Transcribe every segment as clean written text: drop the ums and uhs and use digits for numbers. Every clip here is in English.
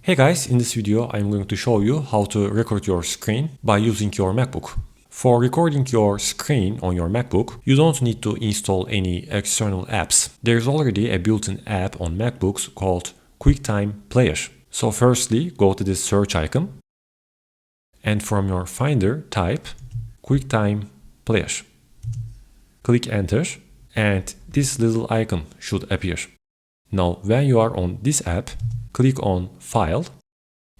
Hey guys, in this video I'm going to show you how to record your screen by using your MacBook. For recording your screen on your MacBook, you don't need to install any external apps. There's already a built-in app on MacBooks called QuickTime Player. So firstly, go to this search icon and from your Finder type QuickTime Player. Click enter and this little icon should appear. Now when you are on this app, click on File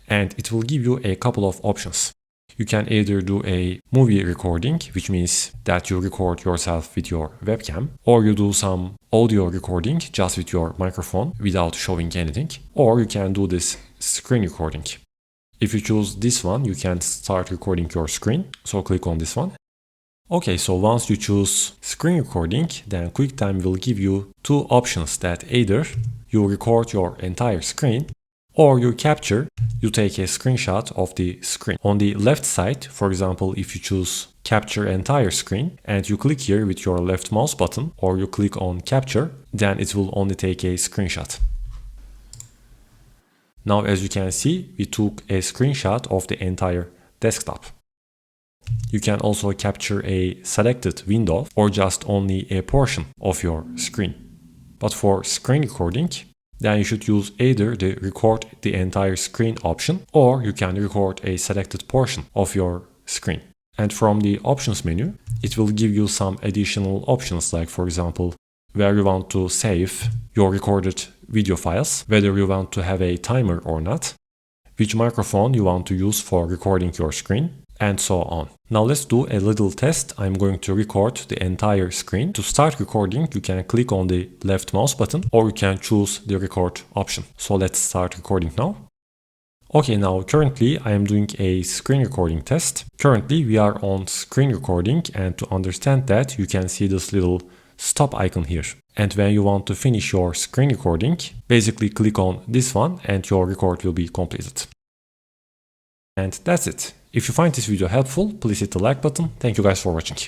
and it will give you a couple of options. You can either do a movie recording, which means that you record yourself with your webcam, or you do some audio recording just with your microphone without showing anything, or you can do this screen recording. If you choose this one, you can start recording your screen, so click on this one. Okay, so once you choose screen recording, then QuickTime will give you two options that either you record your entire screen or you take a screenshot of the screen. On the left side, for example, if you choose capture entire screen and you click here with your left mouse button or you click on capture, then it will only take a screenshot. Now as you can see, we took a screenshot of the entire desktop. You can also capture a selected window or just only a portion of your screen. But for screen recording, then you should use either the record the entire screen option or you can record a selected portion of your screen. And from the options menu, it will give you some additional options like, for example, where you want to save your recorded video files, whether you want to have a timer or not, which microphone you want to use for recording your screen, and so on. Now let's do a little test. I'm going to record the entire screen. To start recording, you can click on the left mouse button or you can choose the record option. So let's start recording now. Okay, now currently I am doing a screen recording test. Currently we are on screen recording, and to understand that you can see this little stop icon here. And when you want to finish your screen recording, basically click on this one and your record will be completed. And that's it. If you find this video helpful, please hit the like button. Thank you guys for watching.